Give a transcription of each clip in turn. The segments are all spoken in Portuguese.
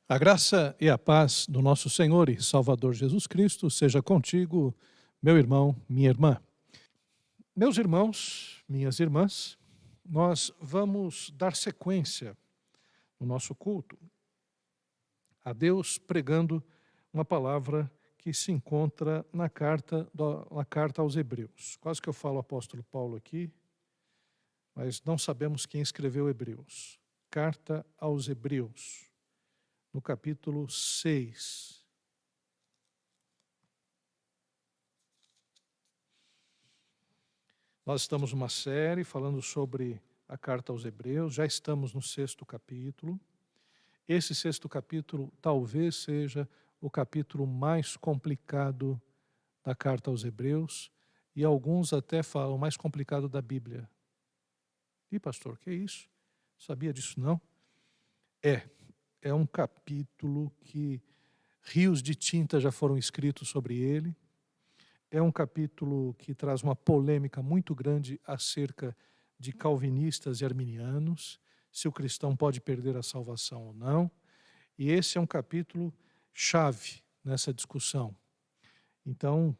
A graça e a paz do nosso Senhor e Salvador Jesus Cristo seja contigo, meu irmão, minha irmã. Meus irmãos, minhas irmãs, nós vamos dar sequência no nosso culto a Deus pregando uma palavra que se encontra na carta aos Hebreus. Quase que eu falo apóstolo Paulo aqui, mas não sabemos quem escreveu Hebreus. Carta aos Hebreus, no capítulo 6. Nós estamos numa série falando sobre a carta aos Hebreus, já estamos no 6º capítulo. Esse 6º capítulo talvez seja o capítulo mais complicado da carta aos Hebreus, e alguns até falam mais complicado da Bíblia. Ih, pastor, que é isso? Sabia disso não? É um capítulo que rios de tinta já foram escritos sobre ele. É um capítulo que traz uma polêmica muito grande acerca de calvinistas e arminianos, se o cristão pode perder a salvação ou não. E esse é um capítulo chave nessa discussão. Então,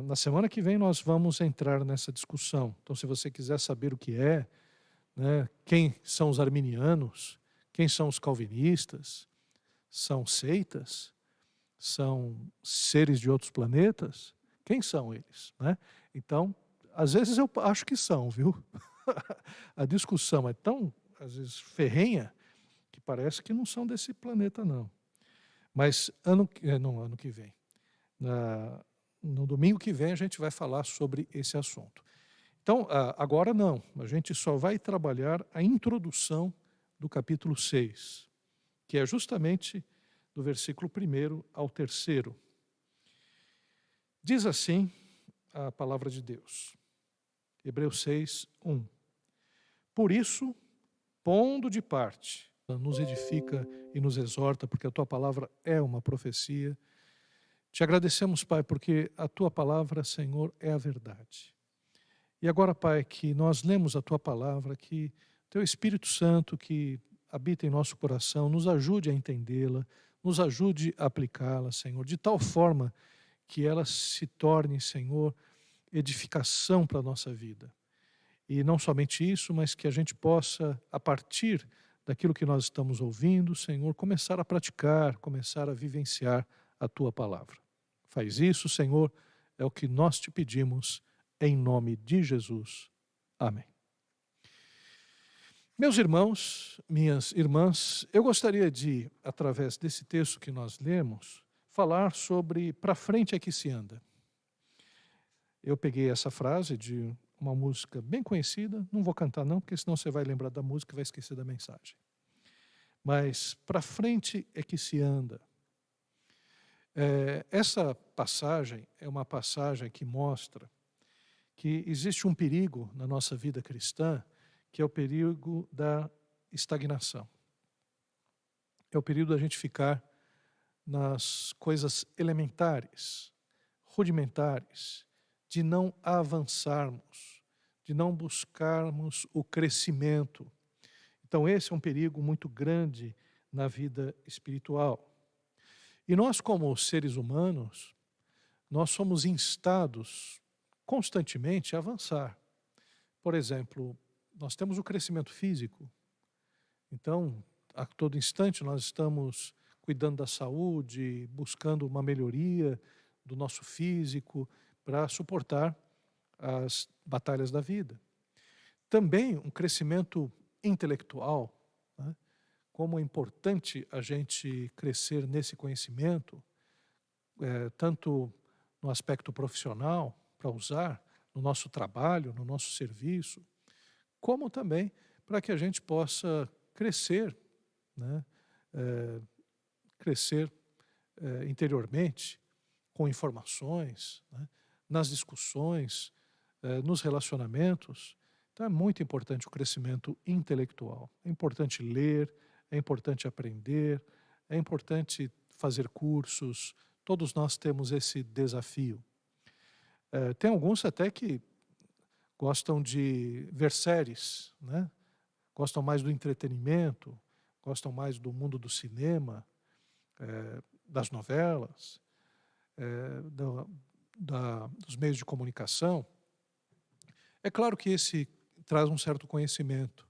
na semana que vem nós vamos entrar nessa discussão. Então, se você quiser saber o que é, né, quem são os arminianos, quem são os calvinistas, são seitas, são seres de outros planetas, quem são eles, né? Então, às vezes eu acho que são, viu? A discussão é tão, às vezes, ferrenha, que parece que não são desse planeta, não. Mas ano que vem, no domingo que vem, a gente vai falar sobre esse assunto. Então, agora não, a gente só vai trabalhar a introdução do capítulo 6, que é justamente do versículo 1 ao 3º. Diz assim a palavra de Deus, Hebreus 6, 1. Por isso, pondo de parte, nos edifica e nos exorta, porque a tua palavra é uma profecia. Te agradecemos, Pai, porque a tua palavra, Senhor, é a verdade. E agora, Pai, que nós lemos a tua palavra, que teu Espírito Santo que habita em nosso coração nos ajude a entendê-la, nos ajude a aplicá-la, Senhor, de tal forma que ela se torne, Senhor, edificação para a nossa vida. E não somente isso, mas que a gente possa, a partir daquilo que nós estamos ouvindo, Senhor, começar a praticar, começar a vivenciar a tua palavra. Faz isso, Senhor, é o que nós te pedimos, em nome de Jesus. Amém. Meus irmãos, minhas irmãs, eu gostaria de, através desse texto que nós lemos, falar sobre "Pra frente é que se anda". Eu peguei essa frase de uma música bem conhecida, não vou cantar não, porque senão você vai lembrar da música e vai esquecer da mensagem. Mas "pra frente é que se anda". Essa passagem é uma passagem que mostra que existe um perigo na nossa vida cristã, que é o perigo da estagnação. É o perigo da gente ficar nas coisas elementares, rudimentares, de não avançarmos, de não buscarmos o crescimento. Então esse é um perigo muito grande na vida espiritual. E nós, como seres humanos, nós somos instados constantemente a avançar. Por exemplo, nós temos o crescimento físico. Então, a todo instante nós estamos cuidando da saúde, buscando uma melhoria do nosso físico para suportar as batalhas da vida. Também um crescimento intelectual, né? Como é importante a gente crescer nesse conhecimento, tanto no aspecto profissional, para usar no nosso trabalho, no nosso serviço, como também para que a gente possa crescer, né? Crescer interiormente, com informações, né? Nas discussões, nos relacionamentos. Então é muito importante o crescimento intelectual. É importante ler, é importante aprender, é importante fazer cursos. Todos nós temos esse desafio. Tem alguns até que gostam de ver séries, né? Gostam mais do entretenimento, gostam mais do mundo do cinema, das novelas, dos meios de comunicação. É claro que esse traz um certo conhecimento,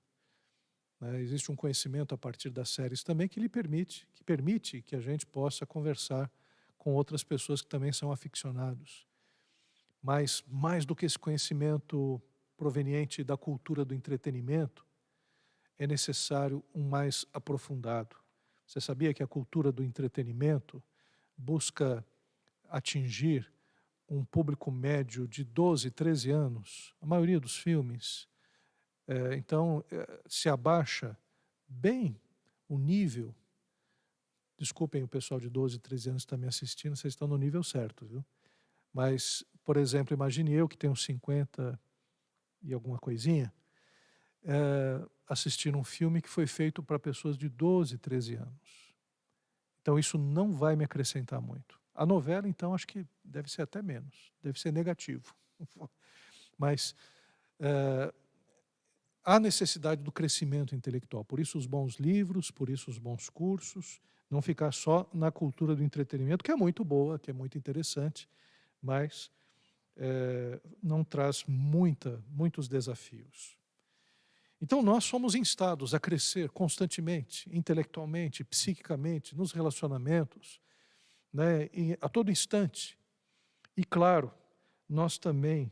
né? Existe um conhecimento a partir das séries também que permite que a gente possa conversar com outras pessoas que também são aficionados. Mas mais do que esse conhecimento proveniente da cultura do entretenimento, é necessário um mais aprofundado. Você sabia que a cultura do entretenimento busca atingir um público médio de 12, 13 anos? A maioria dos filmes. Então, se abaixa bem o nível. Desculpem o pessoal de 12, 13 anos que está me assistindo, vocês estão no nível certo, viu? Mas, por exemplo, imagine eu que tenho 50 e alguma coisinha, assistir um filme que foi feito para pessoas de 12, 13 anos. Então isso não vai me acrescentar muito. A novela, então, acho que deve ser até menos, deve ser negativo. Mas há necessidade do crescimento intelectual, por isso os bons livros, por isso os bons cursos, não ficar só na cultura do entretenimento, que é muito boa, que é muito interessante, mas não traz muitos desafios. Então nós somos instados a crescer constantemente, intelectualmente, psiquicamente, nos relacionamentos, né, a todo instante. E claro, nós também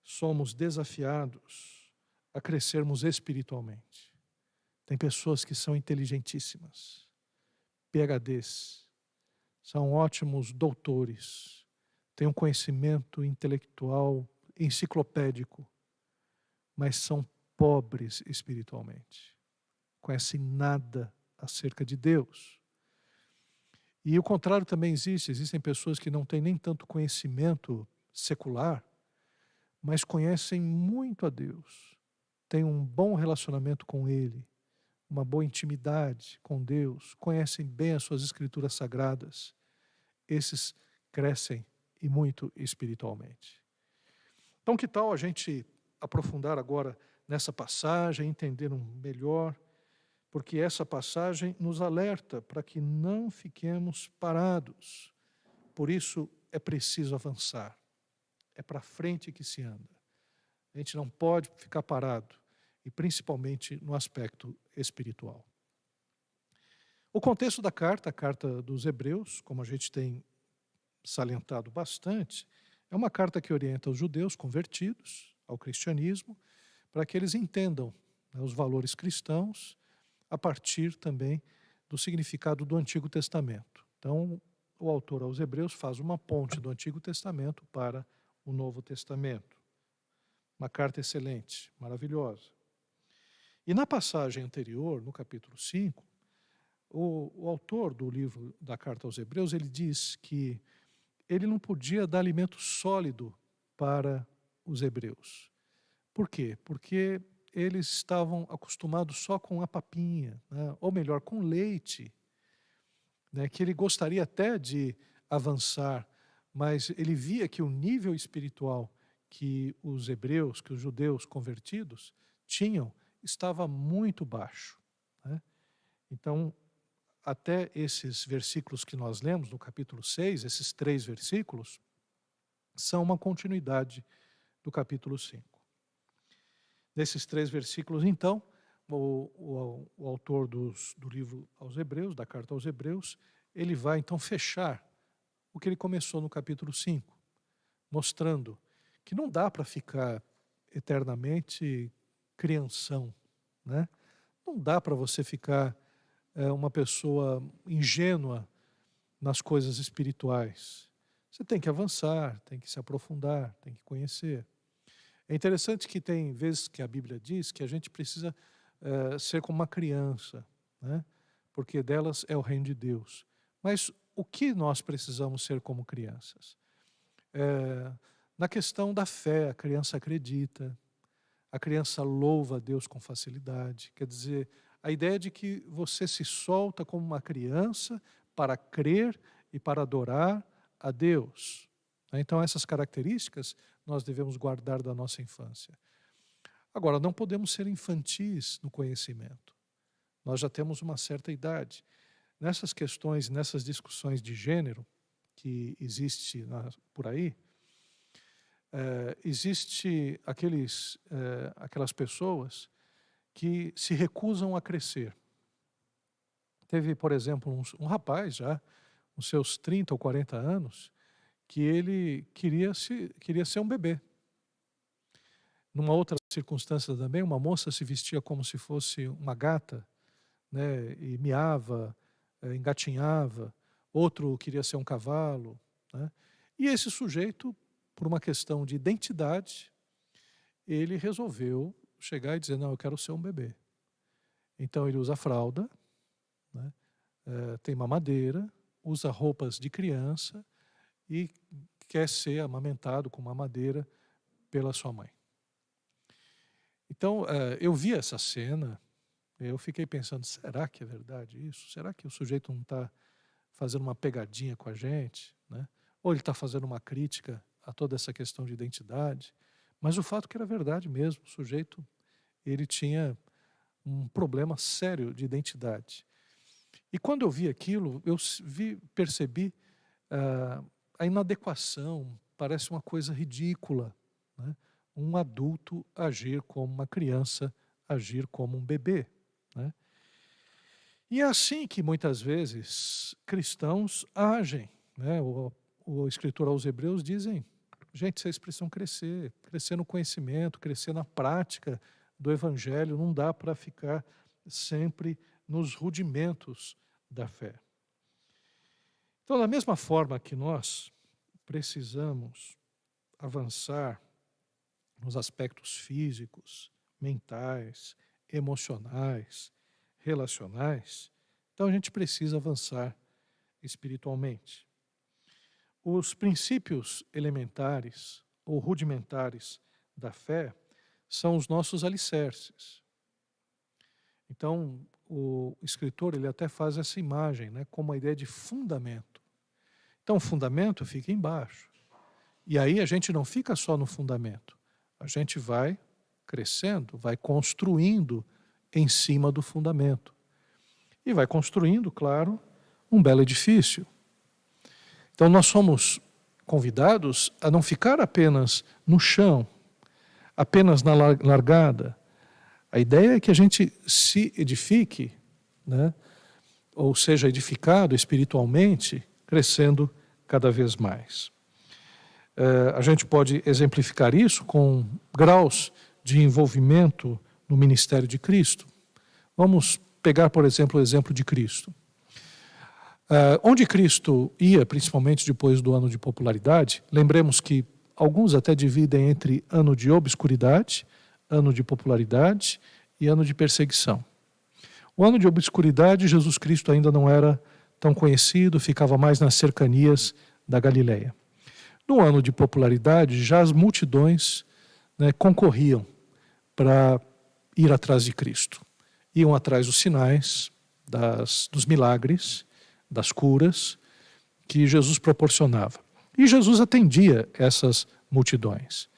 somos desafiados a crescermos espiritualmente. Tem pessoas que são inteligentíssimas, PhDs, são ótimos doutores, têm um conhecimento intelectual enciclopédico, mas são pobres espiritualmente, conhecem nada acerca de Deus. E o contrário também existe, existem pessoas que não têm nem tanto conhecimento secular, mas conhecem muito a Deus, têm um bom relacionamento com Ele, uma boa intimidade com Deus, conhecem bem as suas escrituras sagradas. Esses crescem e muito espiritualmente. Então, que tal a gente aprofundar agora nessa passagem, entender melhor, porque essa passagem nos alerta para que não fiquemos parados. Por isso é preciso avançar. É para frente que se anda. A gente não pode ficar parado, e principalmente no aspecto espiritual. O contexto da carta, a carta dos Hebreus, como a gente tem salientado bastante, é uma carta que orienta os judeus convertidos ao cristianismo, para que eles entendam, né, os valores cristãos, a partir também do significado do Antigo Testamento. Então, o autor aos Hebreus faz uma ponte do Antigo Testamento para o Novo Testamento. Uma carta excelente, maravilhosa. E na passagem anterior, no capítulo 5, o autor do livro da carta aos Hebreus, ele diz que ele não podia dar alimento sólido para os hebreus. Por quê? Porque eles estavam acostumados só com a papinha, né? Ou melhor, com leite, né? Que ele gostaria até de avançar, mas ele via que o nível espiritual que os hebreus, que os judeus convertidos tinham, estava muito baixo, né? Então, até esses versículos que nós lemos no capítulo 6, esses 3 versículos, são uma continuidade do capítulo 5. Nesses 3 versículos, então, o autor do livro aos Hebreus, da carta aos Hebreus, ele vai então fechar o que ele começou no capítulo 5, mostrando que não dá para ficar eternamente crianção, né? Não dá para você ficar uma pessoa ingênua nas coisas espirituais. Você tem que avançar, tem que se aprofundar, tem que conhecer. É interessante que tem vezes que a Bíblia diz que a gente precisa ser como uma criança, né? Porque delas é o reino de Deus. Mas o que nós precisamos ser como crianças? Na questão da fé, a criança acredita, a criança louva a Deus com facilidade. Quer dizer, a ideia de que você se solta como uma criança para crer e para adorar a Deus. Então, essas características nós devemos guardar da nossa infância. Agora, não podemos ser infantis no conhecimento. nós já temos uma certa idade. Nessas questões, nessas discussões de gênero que existe por aí, existe aquelas pessoas que se recusam a crescer. Teve, por exemplo, um rapaz já, uns seus 30 ou 40 anos, que ele queria ser um bebê. Numa outra circunstância também, uma moça se vestia como se fosse uma gata, né, e miava, engatinhava. Outro queria ser um cavalo, né? E esse sujeito, por uma questão de identidade, ele resolveu chegar e dizer, não, eu quero ser um bebê. Então ele usa fralda, né, tem mamadeira, usa roupas de criança e quer ser amamentado com mamadeira pela sua mãe. Então, eu vi essa cena, eu fiquei pensando, será que é verdade isso? Será que o sujeito não está fazendo uma pegadinha com a gente, né? Ou ele está fazendo uma crítica a toda essa questão de identidade? Mas o fato é que era verdade mesmo, o sujeito ele tinha um problema sério de identidade. E quando eu vi aquilo, eu percebi a inadequação, parece uma coisa ridícula, né? Um adulto agir como uma criança, agir como um bebê, né? E é assim que muitas vezes cristãos agem, né? O escritor aos Hebreus dizem, gente, vocês precisam crescer no conhecimento, crescer na prática do Evangelho, não dá para ficar sempre nos rudimentos da fé. Então, da mesma forma que nós precisamos avançar nos aspectos físicos, mentais, emocionais, relacionais, então a gente precisa avançar espiritualmente. Os princípios elementares ou rudimentares da fé são os nossos alicerces. Então, o escritor ele até faz essa imagem, né, como a ideia de fundamento. Então, o fundamento fica embaixo. E aí a gente não fica só no fundamento. A gente vai crescendo, vai construindo em cima do fundamento. E vai construindo, claro, um belo edifício. Então nós somos convidados a não ficar apenas no chão, apenas na largada. A ideia é que a gente se edifique, né? Ou seja, edificado espiritualmente, crescendo cada vez mais. A gente pode exemplificar isso com graus de envolvimento no ministério de Cristo. Vamos pegar, por exemplo, o exemplo de Cristo. Onde Cristo ia, principalmente depois do ano de popularidade, lembremos que alguns até dividem entre ano de obscuridade, ano de popularidade e ano de perseguição. O ano de obscuridade, Jesus Cristo ainda não era tão conhecido, ficava mais nas cercanias da Galileia. No ano de popularidade, já as multidões, né, concorriam para ir atrás de Cristo. Iam atrás dos sinais, dos milagres, das curas que Jesus proporcionava. E Jesus atendia essas multidões.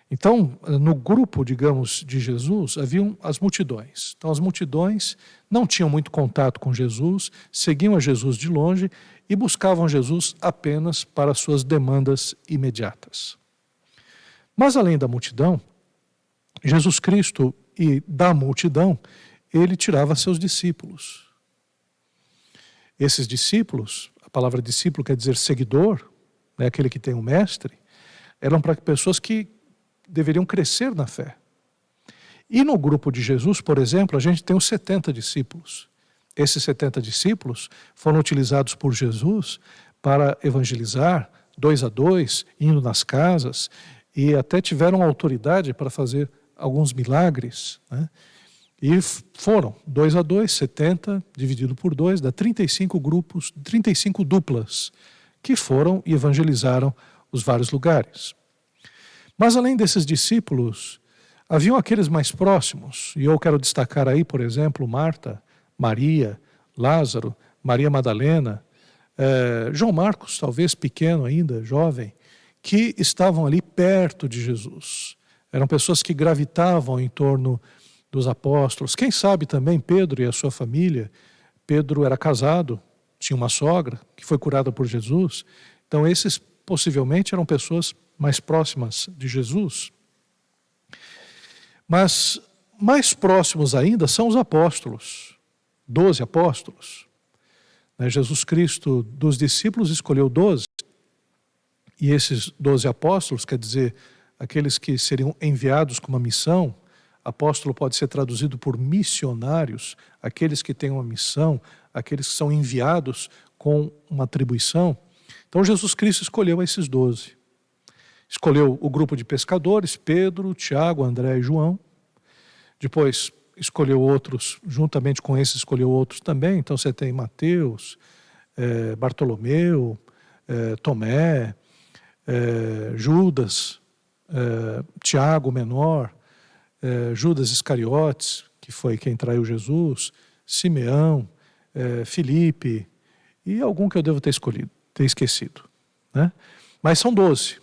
Então, no grupo, digamos, de Jesus, haviam as multidões. Então, as multidões não tinham muito contato com Jesus, seguiam a Jesus de longe e buscavam Jesus apenas para suas demandas imediatas. Mas, além da multidão, Jesus Cristo e da multidão, ele tirava seus discípulos. Esses discípulos, a palavra discípulo quer dizer seguidor, né, aquele que tem um mestre, eram para pessoas que deveriam crescer na fé. E no grupo de Jesus, por exemplo, a gente tem os 70 discípulos. Esses 70 discípulos foram utilizados por Jesus para evangelizar, 2 a 2, indo nas casas, e até tiveram autoridade para fazer alguns milagres, né? E foram 2 a 2, 70, dividido por 2, dá 35 grupos, 35 duplas, que foram e evangelizaram os vários lugares. Mas além desses discípulos, haviam aqueles mais próximos, e eu quero destacar aí, por exemplo, Marta, Maria, Lázaro, Maria Madalena, João Marcos, talvez pequeno ainda, jovem, que estavam ali perto de Jesus. Eram pessoas que gravitavam em torno dos apóstolos. Quem sabe também Pedro e a sua família. Pedro era casado, tinha uma sogra que foi curada por Jesus. Então esses possivelmente eram pessoas mais próximas de Jesus. Mas mais próximos ainda são os apóstolos, 12 apóstolos. Jesus Cristo, dos discípulos, escolheu 12. E esses 12 apóstolos, quer dizer, aqueles que seriam enviados com uma missão. Apóstolo pode ser traduzido por missionários, aqueles que têm uma missão, aqueles que são enviados com uma atribuição. Então Jesus Cristo escolheu esses 12. Escolheu o grupo de pescadores, Pedro, Tiago, André e João. Depois escolheu outros, juntamente com esses escolheu outros também. Então você tem Mateus, Bartolomeu, Tomé, Judas, Tiago menor, Judas Iscariotes, que foi quem traiu Jesus, Simeão, Filipe e algum que eu devo ter esquecido, né? Mas são 12.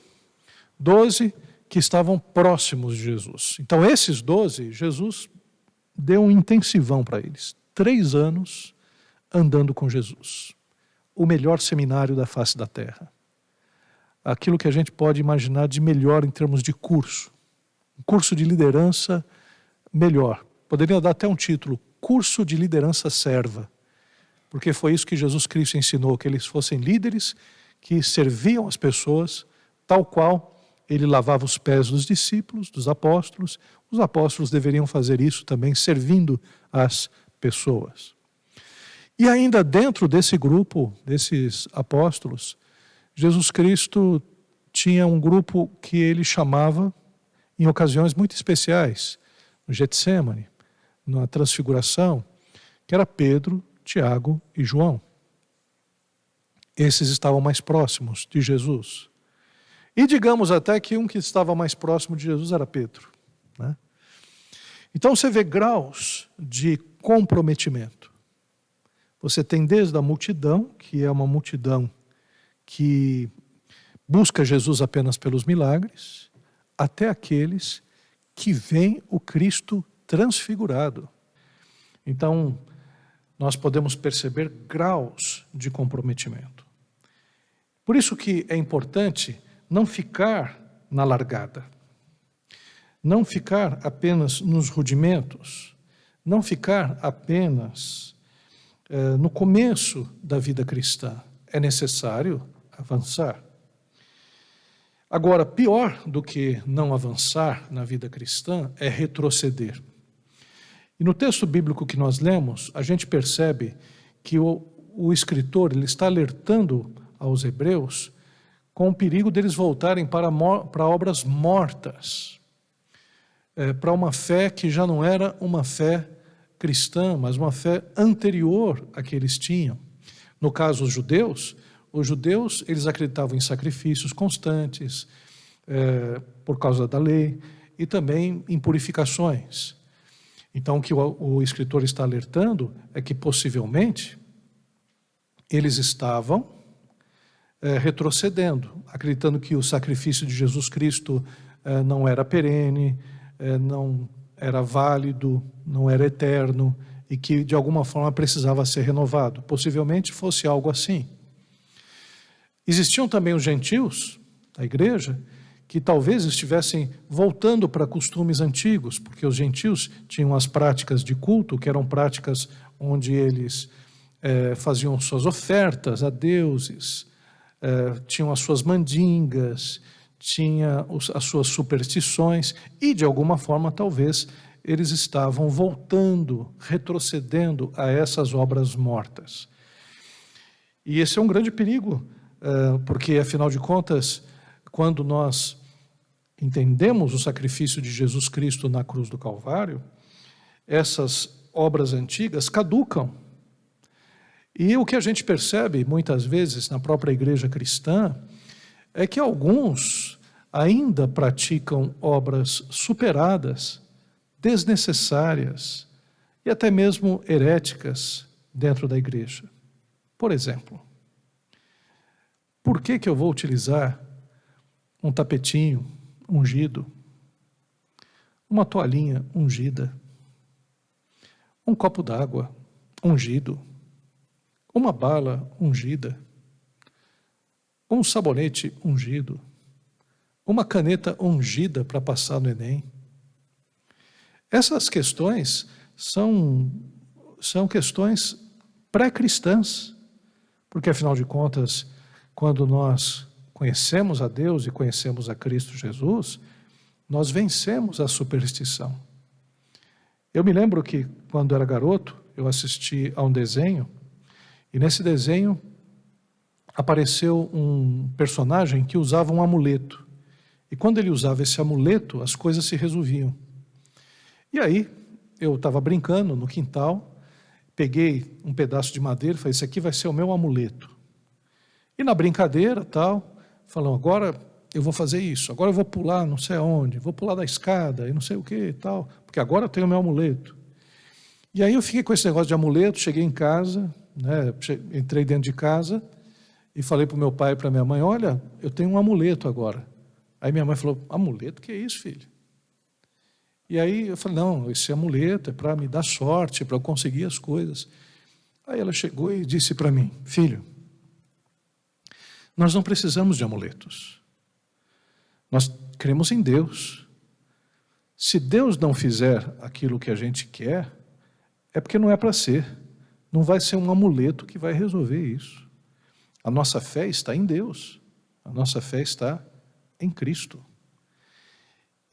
12 que estavam próximos de Jesus. Então esses 12, Jesus deu um intensivão para eles. 3 anos andando com Jesus. O melhor seminário da face da terra. Aquilo que a gente pode imaginar de melhor em termos de curso. Um curso de liderança melhor. Poderia dar até um título, Curso de Liderança Serva. Porque foi isso que Jesus Cristo ensinou, que eles fossem líderes que serviam as pessoas, tal qual ele lavava os pés dos discípulos, dos apóstolos. Os apóstolos deveriam fazer isso também, servindo as pessoas. E ainda dentro desse grupo, desses apóstolos, Jesus Cristo tinha um grupo que ele chamava, em ocasiões muito especiais, no Getsêmani, na Transfiguração, que era Pedro, Tiago e João. Esses estavam mais próximos de Jesus. E digamos até que um que estava mais próximo de Jesus era Pedro, né? Então você vê graus de comprometimento. Você tem desde a multidão, que é uma multidão que busca Jesus apenas pelos milagres, até aqueles que veem o Cristo transfigurado. Então, nós podemos perceber graus de comprometimento. Por isso que é importante não ficar na largada, não ficar apenas nos rudimentos, não ficar apenas no começo da vida cristã. É necessário avançar. Agora, pior do que não avançar na vida cristã é retroceder. E no texto bíblico que nós lemos, a gente percebe que o escritor ele está alertando aos hebreus com o perigo deles voltarem para obras mortas, para uma fé que já não era uma fé cristã, mas uma fé anterior à que eles tinham. No caso, os judeus eles acreditavam em sacrifícios constantes, por causa da lei, e também em purificações. Então, o que o escritor está alertando é que, possivelmente, eles estavam retrocedendo, acreditando que o sacrifício de Jesus Cristo não era perene, não era válido, não era eterno, e que, de alguma forma, precisava ser renovado. Possivelmente fosse algo assim. Existiam também os gentios da igreja, que talvez estivessem voltando para costumes antigos, porque os gentios tinham as práticas de culto, que eram práticas onde eles faziam suas ofertas a deuses, tinham as suas mandingas, tinha as suas superstições, e de alguma forma talvez eles estavam voltando, retrocedendo a essas obras mortas. E esse é um grande perigo, porque afinal de contas, quando nós entendemos o sacrifício de Jesus Cristo na cruz do Calvário, essas obras antigas caducam. E o que a gente percebe muitas vezes na própria igreja cristã é que alguns ainda praticam obras superadas, desnecessárias e até mesmo heréticas dentro da igreja. Por exemplo, por que eu vou utilizar um tapetinho ungido, uma toalhinha ungida? um copo d'água ungido, uma bala ungida, um sabonete ungido, uma caneta ungida para passar no Enem. Essas questões são questões pré-cristãs, porque, afinal de contas, quando nós conhecemos a Deus e conhecemos a Cristo Jesus, nós vencemos a superstição. Eu me lembro que, quando era garoto, eu assisti a um desenho, e nesse desenho apareceu um personagem que usava um amuleto. E quando ele usava esse amuleto, as coisas se resolviam. E aí, eu estava brincando no quintal, peguei um pedaço de madeira e falei, esse aqui vai ser o meu amuleto. E na brincadeira, tal, falando, agora eu vou fazer isso, agora eu vou pular não sei aonde, vou pular da escada e não sei o que e tal, porque agora eu tenho o meu amuleto. E aí eu fiquei com esse negócio de amuleto, cheguei em casa, né, entrei dentro de casa e falei para o meu pai e para a minha mãe, olha, eu tenho um amuleto agora. Aí minha mãe falou, amuleto? Que é isso, filho? E aí eu falei, não, esse amuleto é para me dar sorte, para eu conseguir as coisas. Aí ela chegou e disse para mim, filho, nós não precisamos de amuletos. Nós cremos em Deus. Se Deus não fizer aquilo que a gente quer, é porque não é para ser. Não vai ser um amuleto que vai resolver isso. A nossa fé está em Deus. A nossa fé está em Cristo.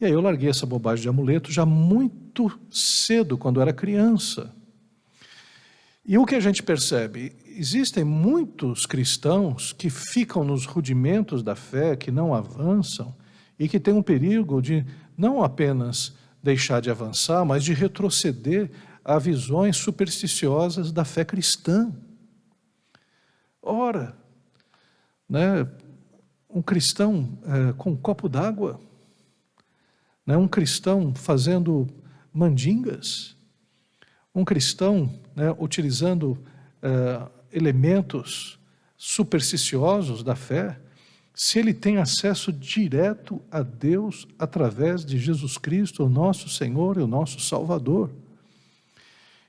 E aí eu larguei essa bobagem de amuleto já muito cedo, quando era criança. E o que a gente percebe? Existem muitos cristãos que ficam nos rudimentos da fé, que não avançam, e que têm um perigo de não apenas deixar de avançar, mas de retroceder a visões supersticiosas da fé cristã. Ora, né, um cristão com um copo d'água, né, um cristão fazendo mandingas, um cristão, né, utilizando elementos supersticiosos da fé, se ele tem acesso direto a Deus através de Jesus Cristo, o nosso Senhor e o nosso Salvador.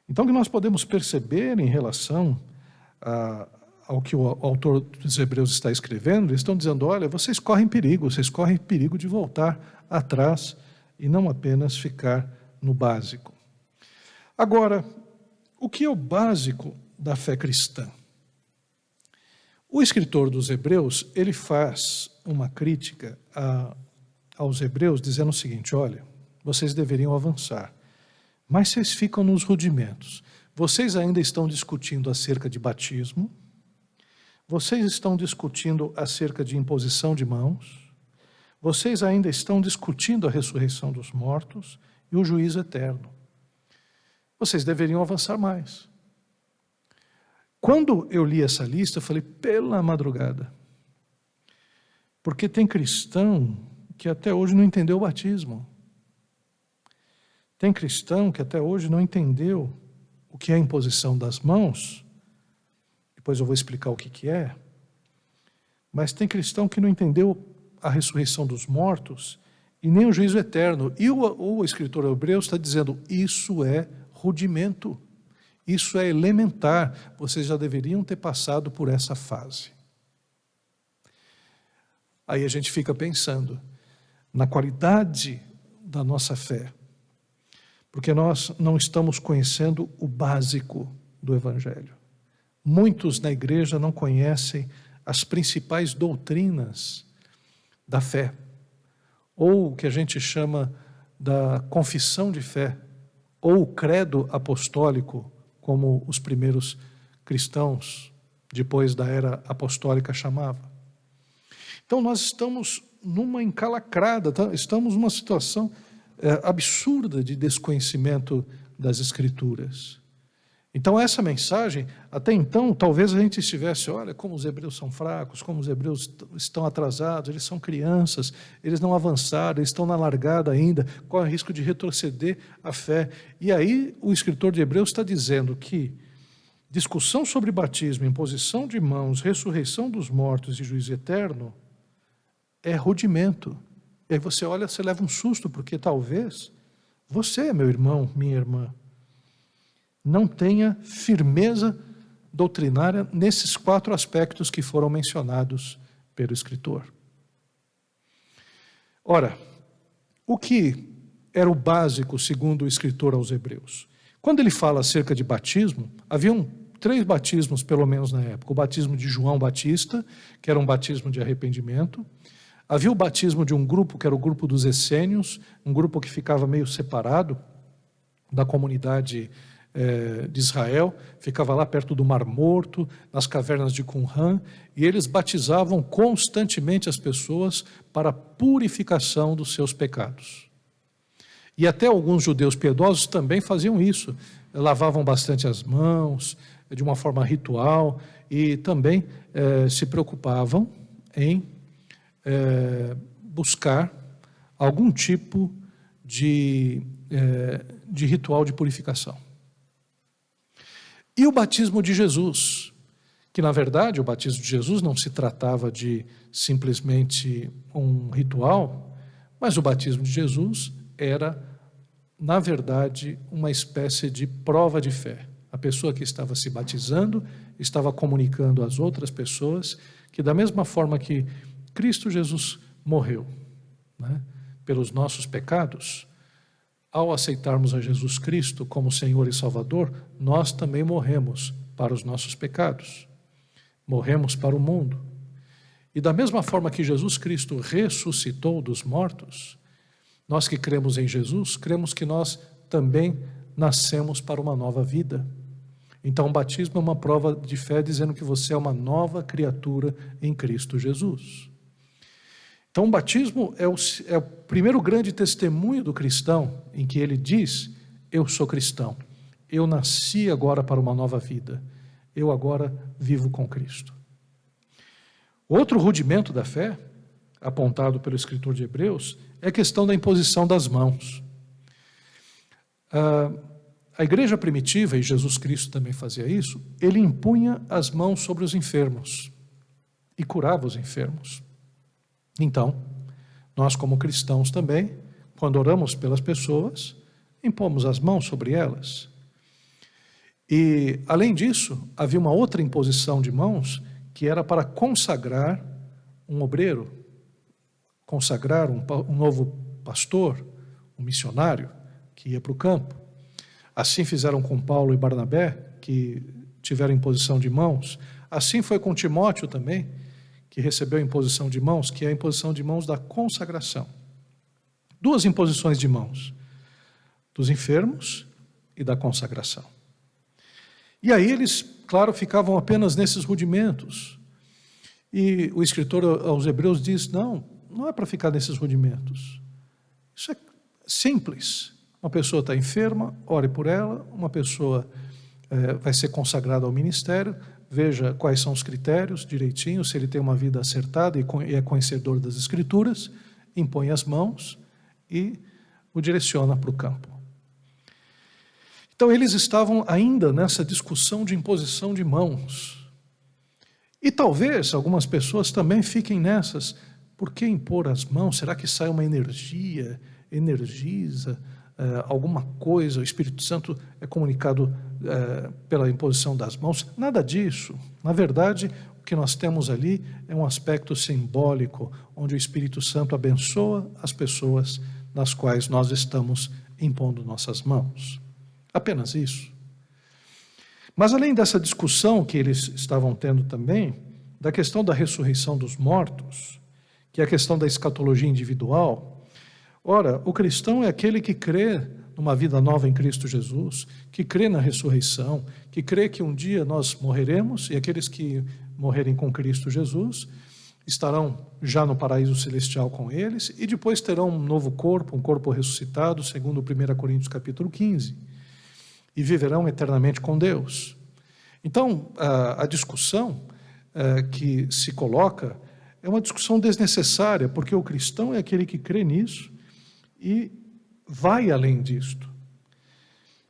Então, o que nós podemos perceber em relação ao que o autor dos Hebreus está escrevendo, eles estão dizendo, olha, vocês correm perigo de voltar atrás e não apenas ficar no básico. Agora, o que é o básico da fé cristã? O escritor dos Hebreus, ele faz uma crítica aos Hebreus, dizendo o seguinte, olha, vocês deveriam avançar, mas vocês ficam nos rudimentos. Vocês ainda estão discutindo acerca de batismo, vocês estão discutindo acerca de imposição de mãos, vocês ainda estão discutindo a ressurreição dos mortos e o juízo eterno. Vocês deveriam avançar mais. Quando eu li essa lista, eu falei, pela madrugada. Porque tem cristão que até hoje não entendeu o batismo. Tem cristão que até hoje não entendeu o que é a imposição das mãos. Depois eu vou explicar o que é. Mas tem cristão que não entendeu a ressurreição dos mortos e nem o juízo eterno. E o escritor hebreu está dizendo, isso é rudimento. Isso é elementar, vocês já deveriam ter passado por essa fase. Aí a gente fica pensando na qualidade da nossa fé, porque nós não estamos conhecendo o básico do Evangelho. Muitos na igreja não conhecem as principais doutrinas da fé, ou o que a gente chama da confissão de fé, ou o credo apostólico, como os primeiros cristãos, depois da era apostólica, chamavam. Então, nós estamos numa encalacrada, estamos numa situação absurda de desconhecimento das Escrituras. Então, essa mensagem, até então, talvez a gente estivesse, olha, como os hebreus são fracos, como os hebreus estão atrasados, eles são crianças, eles não avançaram, eles estão na largada ainda, corre o risco de retroceder a fé. E aí o escritor de Hebreus está dizendo que discussão sobre batismo, imposição de mãos, ressurreição dos mortos e juízo eterno é rudimento. E aí você olha, você leva um susto, porque talvez você, meu irmão, minha irmã, não tenha firmeza doutrinária nesses 4 aspectos que foram mencionados pelo escritor. Ora, o que era o básico, segundo o escritor aos Hebreus? Quando ele fala acerca de batismo, haviam 3 batismos, pelo menos na época. O batismo de João Batista, que era um batismo de arrependimento. Havia o batismo de um grupo, que era o grupo dos essênios, um grupo que ficava meio separado da comunidade de Israel, ficava lá perto do Mar Morto, nas cavernas de Qumran, e eles batizavam constantemente as pessoas para a purificação dos seus pecados. E até alguns judeus piedosos também faziam isso, lavavam bastante as mãos, de uma forma ritual, e também se preocupavam em buscar algum tipo de ritual de purificação. E o batismo de Jesus, que na verdade o batismo de Jesus não se tratava de simplesmente um ritual, mas o batismo de Jesus era, na verdade, uma espécie de prova de fé. A pessoa que estava se batizando estava comunicando às outras pessoas que, da mesma forma que Cristo Jesus morreu, né, pelos nossos pecados, ao aceitarmos a Jesus Cristo como Senhor e Salvador, nós também morremos para os nossos pecados, morremos para o mundo. E da mesma forma que Jesus Cristo ressuscitou dos mortos, nós que cremos em Jesus, cremos que nós também nascemos para uma nova vida. Então o batismo é uma prova de fé dizendo que você é uma nova criatura em Cristo Jesus. Então o batismo é o primeiro grande testemunho do cristão, em que ele diz: eu sou cristão, eu nasci agora para uma nova vida, eu agora vivo com Cristo. Outro rudimento da fé, apontado pelo escritor de Hebreus, é a questão da imposição das mãos. A igreja primitiva, e Jesus Cristo também fazia isso, ele impunha as mãos sobre os enfermos e curava os enfermos. Então, nós como cristãos também, quando oramos pelas pessoas, impomos as mãos sobre elas. E, além disso, havia uma outra imposição de mãos que era para consagrar um obreiro, consagrar um novo pastor, um missionário que ia para o campo. Assim fizeram com Paulo e Barnabé, que tiveram imposição de mãos. Assim foi com Timóteo também, que recebeu a imposição de mãos, que é a imposição de mãos da consagração. 2 imposições de mãos, dos enfermos e da consagração. E aí eles, claro, ficavam apenas nesses rudimentos. E o escritor aos Hebreus diz: não é para ficar nesses rudimentos. Isso é simples. Uma pessoa está enferma, ore por ela. Uma pessoa vai ser consagrada ao ministério, veja quais são os critérios direitinho, se ele tem uma vida acertada e é conhecedor das Escrituras, impõe as mãos e o direciona para o campo. Então eles estavam ainda nessa discussão de imposição de mãos. E talvez algumas pessoas também fiquem nessas: por que impor as mãos? Será que sai uma energia, energiza alguma coisa? O Espírito Santo é comunicado pela imposição das mãos? Nada disso. Na verdade, o que nós temos ali é um aspecto simbólico, onde o Espírito Santo abençoa as pessoas nas quais nós estamos impondo nossas mãos. Apenas isso. Mas além dessa discussão que eles estavam tendo também, da questão da ressurreição dos mortos, que é a questão da escatologia individual, ora, o cristão é aquele que crê numa vida nova em Cristo Jesus, que crê na ressurreição, que crê que um dia nós morreremos, e aqueles que morrerem com Cristo Jesus estarão já no paraíso celestial com eles, e depois terão um novo corpo, um corpo ressuscitado, segundo 1 Coríntios capítulo 15, e viverão eternamente com Deus. Então, a discussão que se coloca é uma discussão desnecessária, porque o cristão é aquele que crê nisso e vai além disto.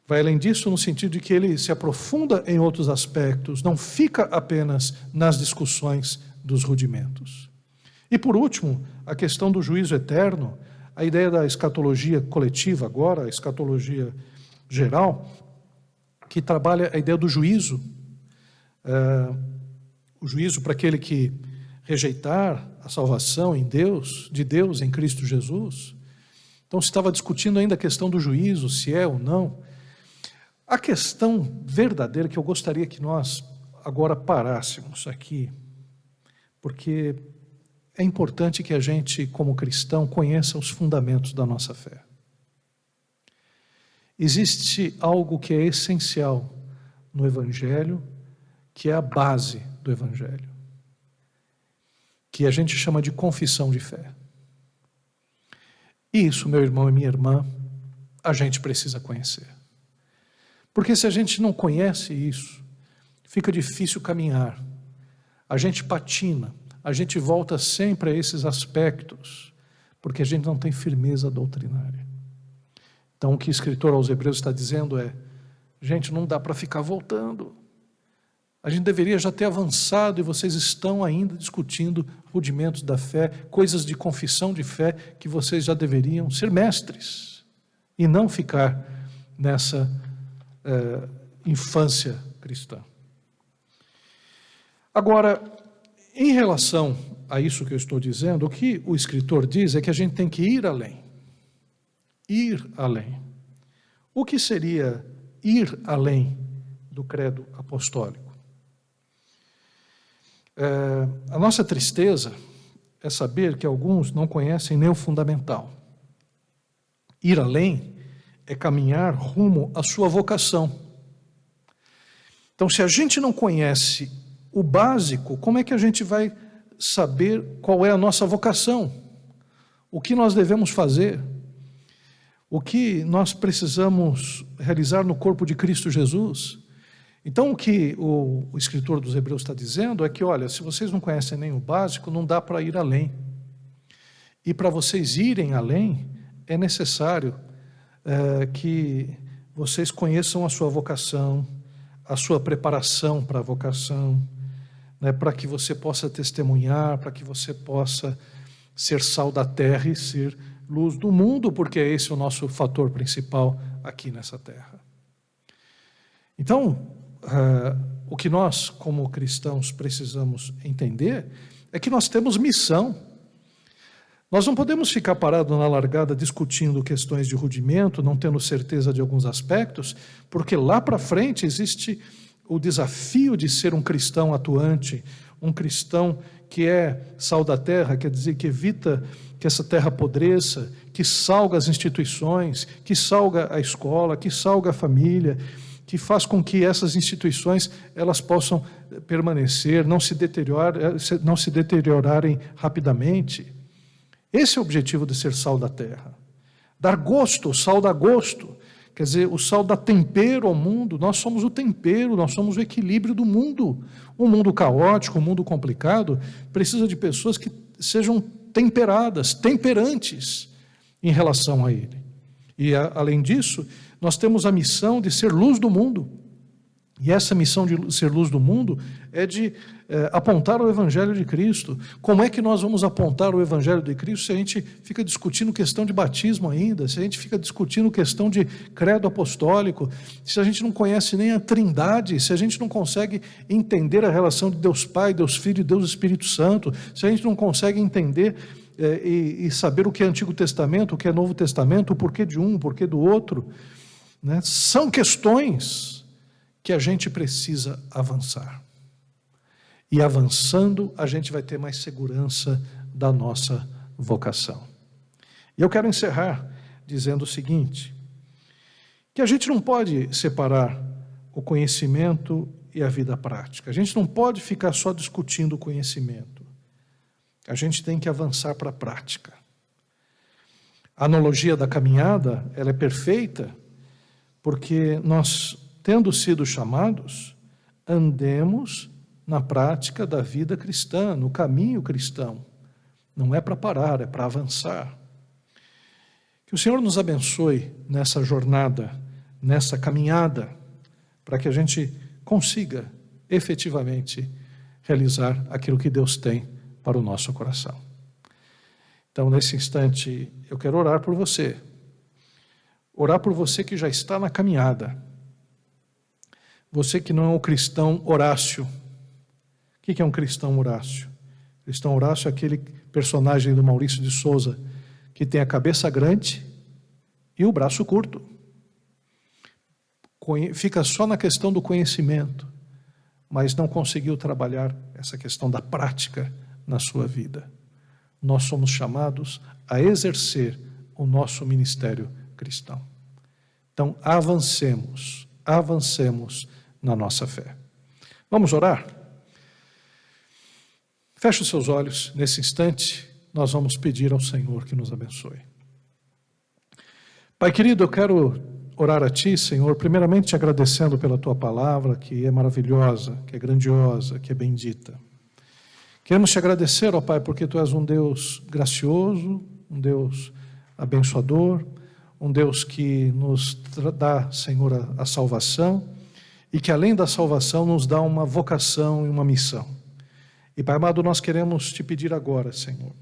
Vai além disso no sentido de que ele se aprofunda em outros aspectos, não fica apenas nas discussões dos rudimentos. E por último, a questão do juízo eterno, a ideia da escatologia coletiva agora, a escatologia geral, que trabalha a ideia do juízo, o juízo para aquele que rejeitar a salvação de Deus em Cristo Jesus. Então se estava discutindo ainda a questão do juízo, se é ou não. A questão verdadeira que eu gostaria que nós agora parássemos aqui, porque é importante que a gente, como cristão, conheça os fundamentos da nossa fé. Existe algo que é essencial no Evangelho, que é a base do Evangelho, que a gente chama de confissão de fé. Isso, meu irmão e minha irmã, a gente precisa conhecer. Porque se a gente não conhece isso, fica difícil caminhar. A gente patina, a gente volta sempre a esses aspectos, porque a gente não tem firmeza doutrinária. Então, o que o escritor aos Hebreus está dizendo é: gente, não dá para ficar voltando. A gente deveria já ter avançado e vocês estão ainda discutindo rudimentos da fé, coisas de confissão de fé que vocês já deveriam ser mestres e não ficar nessa infância cristã. Agora, em relação a isso que eu estou dizendo, o que o escritor diz é que a gente tem que ir além. Ir além. O que seria ir além do credo apostólico? A nossa tristeza é saber que alguns não conhecem nem o fundamental. Ir além é caminhar rumo à sua vocação. Então, se a gente não conhece o básico, como é que a gente vai saber qual é a nossa vocação? O que nós devemos fazer? O que nós precisamos realizar no corpo de Cristo Jesus? Então, o que o escritor dos Hebreus está dizendo é que, olha, se vocês não conhecem nem o básico, não dá para ir além. E para vocês irem além, é necessário que vocês conheçam a sua vocação, a sua preparação para a vocação, né, para que você possa testemunhar, para que você possa ser sal da terra e ser luz do mundo, porque esse é o nosso fator principal aqui nessa terra. Então, o que nós, como cristãos, precisamos entender é que nós temos missão. Nós não podemos ficar parados na largada discutindo questões de rudimento, não tendo certeza de alguns aspectos, porque lá para frente existe o desafio de ser um cristão atuante, um cristão que é sal da terra, quer dizer, que evita que essa terra apodreça, que salga as instituições, que salga a escola, que salga a família, que faz com que essas instituições elas possam permanecer, não se deteriorarem rapidamente. Esse é o objetivo de ser sal da terra. Dar gosto, o sal dá gosto. Quer dizer, o sal dá tempero ao mundo. Nós somos o tempero, nós somos o equilíbrio do mundo. Um mundo caótico, um mundo complicado, precisa de pessoas que sejam temperadas, temperantes em relação a ele. E, além disso, nós temos a missão de ser luz do mundo. E essa missão de ser luz do mundo é de apontar o Evangelho de Cristo. Como é que nós vamos apontar o Evangelho de Cristo se a gente fica discutindo questão de batismo ainda, se a gente fica discutindo questão de credo apostólico, se a gente não conhece nem a Trindade, se a gente não consegue entender a relação de Deus Pai, Deus Filho e Deus Espírito Santo, se a gente não consegue entender e saber o que é Antigo Testamento, o que é Novo Testamento, o porquê de um, o porquê do outro, né? São questões que a gente precisa avançar. E avançando, a gente vai ter mais segurança da nossa vocação. E eu quero encerrar dizendo o seguinte, que a gente não pode separar o conhecimento e a vida prática. A gente não pode ficar só discutindo o conhecimento. A gente tem que avançar para a prática. A analogia da caminhada, ela é perfeita, porque nós, tendo sido chamados, andemos na prática da vida cristã, no caminho cristão. Não é para parar, é para avançar. Que o Senhor nos abençoe nessa jornada, nessa caminhada, para que a gente consiga efetivamente realizar aquilo que Deus tem para o nosso coração. Então, nesse instante, eu quero orar por você. Orar por você que já está na caminhada. Você que não é um cristão Horácio. O que é um cristão Horácio? Cristão Horácio é aquele personagem do Maurício de Souza que tem a cabeça grande e o braço curto. Fica só na questão do conhecimento, mas não conseguiu trabalhar essa questão da prática na sua vida. Nós somos chamados a exercer o nosso ministério cristão. Então, avancemos na nossa fé. Vamos orar? Feche os seus olhos. Nesse instante, nós vamos pedir ao Senhor que nos abençoe. Pai querido, eu quero orar a Ti, Senhor, primeiramente te agradecendo pela Tua palavra, que é maravilhosa, que é grandiosa, que é bendita. Queremos te agradecer, ó Pai, porque Tu és um Deus gracioso, um Deus abençoador, um Deus que nos dá, Senhor, a salvação e que além da salvação nos dá uma vocação e uma missão. E Pai amado, nós queremos te pedir agora, Senhor,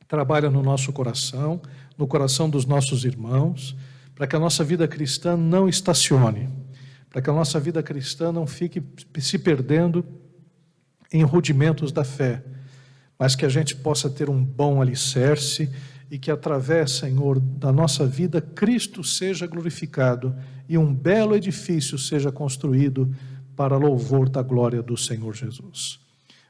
trabalha no nosso coração, no coração dos nossos irmãos, para que a nossa vida cristã não estacione, para que a nossa vida cristã não fique se perdendo em rudimentos da fé, mas que a gente possa ter um bom alicerce e que através, Senhor, da nossa vida, Cristo seja glorificado e um belo edifício seja construído para louvor da glória do Senhor Jesus.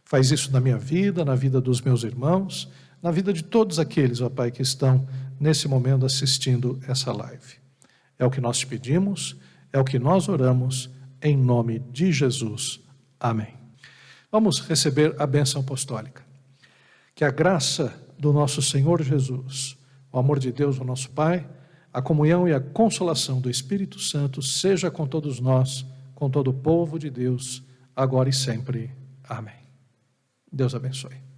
Faz isso na minha vida, na vida dos meus irmãos, na vida de todos aqueles, ó Pai, que estão nesse momento assistindo essa live. É o que nós te pedimos, é o que nós oramos, em nome de Jesus. Amém. Vamos receber a bênção apostólica. Que a graça do nosso Senhor Jesus, o amor de Deus, o nosso Pai, a comunhão e a consolação do Espírito Santo seja com todos nós, com todo o povo de Deus, agora e sempre. Amém. Deus abençoe.